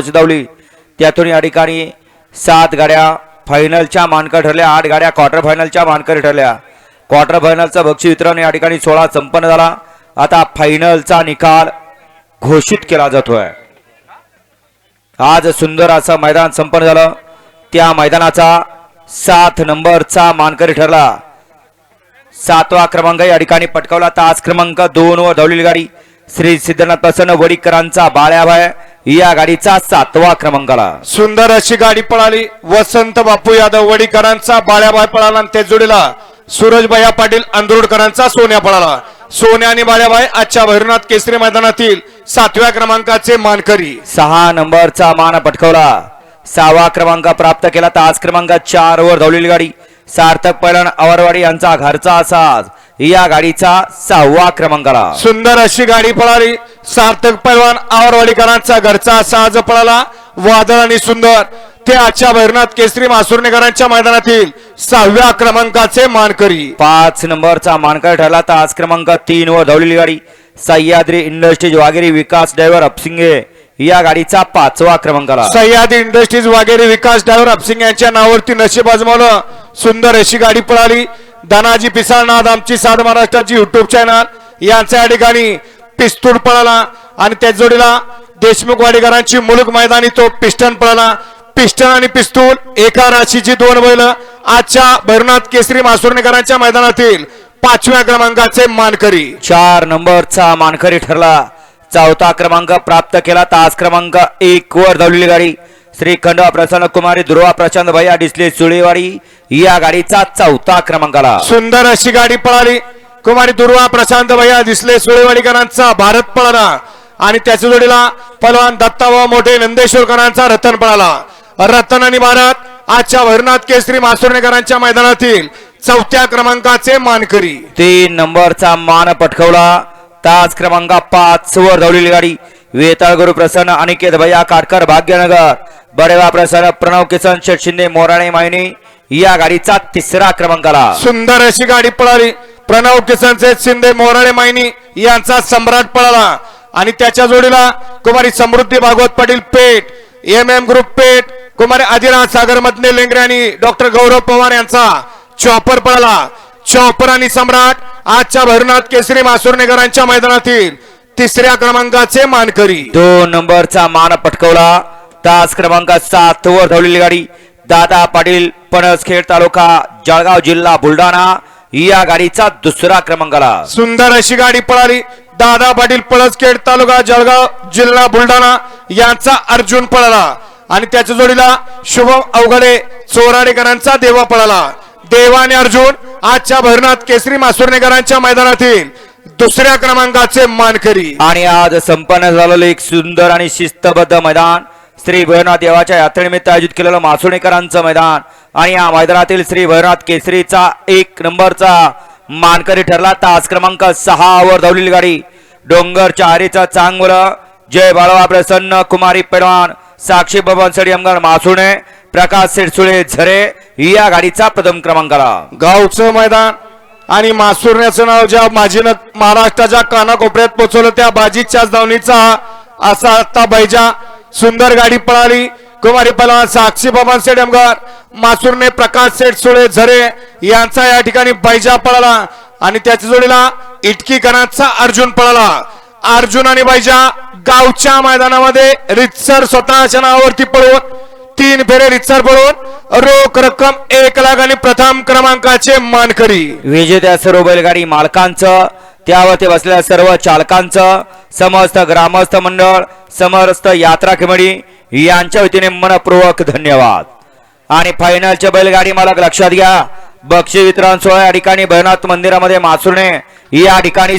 माणूस धावली त्यातून या ठिकाणी 7 गाड्या फायनलच्या मानकरी ठरल्या, 8 गाड्या क्वार्टर फायनलच्या मानकरी ठरल्या। क्वार्टर फायनलचा बक्षीस वितरण या ठिकाणी 16 संपन्न झाला। आता फायनलचा निकाल घोषित केला जातोय। आज सुंदर असं मैदान संपन्न झालं। त्या मैदानाचा 7 नंबरचा मानकरी ठरला, 7वा क्रमांक या ठिकाणी पटकावला। तास क्रमांक 2 वर धावलेली गाडी श्री सिद्धनाथ प्रसन्न वडीकरांचा बाळ्याभाई या गाडीचा 7वा क्रमांकाला। सुंदर अशी गाडी पळाली। वसंत बापू यादव वडीकरांचा बाळ्याभाई पळाला आणि त्या जोडीला सूरज भैया पाटील अंदरोडकरांचा सोन्या पळाला। सोन्या आणि बाळ्याभाई आजच्या भैरवनाथ केसरी मैदानातील 7व्या क्रमांकाचे मानकरी। 6 नंबरचा मान पटकावला, 6वा क्रमांक प्राप्त केला। तास क्रमांक 4 वर धावलेली गाडी सार्थक पैलवान आवरवाडी यांचा घरचा साज या गाडीचा 6वा क्रमांकाला। सुंदर अशी गाडी पळाली। सार्थक पैलवान आवरवाडीकरांचा घरचा साज पळाला। वादळ आणि सुंदर ते आजच्या भैरवनाथ केसरी मासुर्णेकरांच्या मैदानातील 6व्या क्रमांकाचे मानकरी। 5 नंबरचा मानकरी ठरला। तास क्रमांक 3 वर धावलेली गाडी सह्याद्री इंडस्ट्रीज वाघेरी विकास ड्रायव्हर अपसिंगे या गाडीचा 5वा क्रमांकाला। सह्याद्री इंडस्ट्रीज वाघेरी विकास ड्रायव्हर अपसिंग यांच्या नावावरती नशीब आजमावलं। सुंदर अशी गाडी पळाली। धनाजी पिसाळनाथ आमची साध महाराष्ट्राची युट्यूब चॅनल यांच्या या ठिकाणी पिस्तूल पळाला आणि त्या जोडीला देशमुख वाडीकरांची मुलुक मैदानी तो पिस्टन पळाला। पिस्टन आणि पिस्तूल एका राशीची 2 बैल आजच्या भैरवनाथ केसरी मासुर्णेकरांच्या मैदानातील 5व्या क्रमांकाचे मानकरी। 4 नंबरचा मानकरी ठरला, 4था क्रमांक प्राप्त केला। तास क्रमांक 1 वर धावलेली गाडी श्री खंडवा प्रसन्न कुमारी दुर्वा प्रशांत भैया डिसले सुळेवाडी या गाडीचा 4था क्रमांकाला। सुंदर अशी गाडी पळाली। कुमारी दुर्वा प्रशांत भैया दिसले सुळेवाडीकरांचा भारत पळाला आणि त्याच्या जोडीला पलवान दत्ताभाऊ मोठे नंदेश्वरकरांचा रतन पळाला। रतन आणि भारत आजच्या भैरवनाथ केसरी मासुर्णेकरांच्या मैदानातील 4थ्या क्रमांकाचे मानकरी। 3 नंबरचा मान पटकावला। तास क्रमांक 5 वर धावलेली गाडी वेताळ गुरु प्रसन्न अनिकेत भैया काटकर भाग्यनगर बडेवा प्रसन्न प्रणव किसन शेठ शिंदे मोराणे मायनी या गाडीचा 3रा क्रमांकाला। सुंदर अशी गाडी पळाली। प्रणव किसन शेठ शिंदे मोराणे मायनी यांचा सम्राट पळाला आणि त्याच्या जोडीला कुमारी समृद्धी भागवत पाटील पेठ एम ग्रुप पेठ कुमारी आदिनाथ सागर मधने लेंगरे आणि डॉक्टर गौरव पवार यांचा चॉपर पळाला। चॉपर आणि सम्राट आजच्या भैरवनाथ केसरी मासुर्णेकरांच्या मैदानातील 3ऱ्या क्रमांकाचे मानकरी। 2 नंबरचा मान पटकावला। तास क्रमांक 7 वर धावलेली गाडी दादा पाटील पणसखेड तालुका जळगाव जिल्हा बुलढाणा या गाडीचा 2रा क्रमांकाला। सुंदर अशी गाडी पळाली। दादा पाटील पळसखेड तालुका जळगाव जिल्हा बुलढाणा यांचा अर्जुन पळाला आणि त्याच्या जोडीला शुभम अवघडे चोराडेकरांचा देवा पळाला। देवा आणि अर्जुन आजच्या भैरवनाथ केसरी मासुर्णेकरांच्या मैदानातील 2ऱ्या क्रमांकाचे मानकरी। आणि आज संपन्न झालेलं एक सुंदर आणि शिस्तबद्ध मैदान श्री भैरवनाथ देवाच्या यात्रेनिमित्त आयोजित केलेलं मासुर्णेकरांचं मैदान आणि या मैदानातील श्री भैरवनाथ केसरीचा 1 नंबरचा मानकरी ठरला। तास क्रमांक 6 वर धावलेली गाडी डोंगरच्या आरीचा चांगलं जय बाळवा प्रसन्न कुमारी पैलवान साक्षी बबन सडियमगड मासुर्णे प्रकाश शेठसुळे झरे या गाडीचा प्रथम क्रमांकाला। गावचं मैदान आणि मासुर्ण्याचं नाव ज्या बाजीनं महाराष्ट्राच्या कानाकोपऱ्यात पोहोचवलं त्या बाजीच्याच धावणीचा असा आता बैजा। सुंदर गाडी पळाली। कुमारी पैलवान साक्षी बबन सडियमगड मासुर्णे प्रकाश शेठसुळे झरे यांचा या ठिकाणी बैजा पळाला आणि त्याच्या जोडीला इटकीकरांचा अर्जुन पळाला। अर्जुन आणि बैजा गावच्या मैदानामध्ये रितसर स्वतःच्या नावावरती पळून 3 फेरे रितसर पळून रोख रक्कम 1 लाख आणि प्रथम क्रमांकाचे मानकरी। विजेत्या सर्व बैलगाडी मालकांचं त्यावरती बसलेल्या सर्व चालकांचं समस्त ग्रामस्थ मंडळ समस्त यात्रा कमिटी यांच्या वतीने मनपूर्वक धन्यवाद। आणि फायनलच्या बैलगाडी मालक लक्षात घ्या बक्षीस वितरण सोहळा या ठिकाणी भैरवनाथ मंदिरामध्ये मासुर्णे या ठिकाणी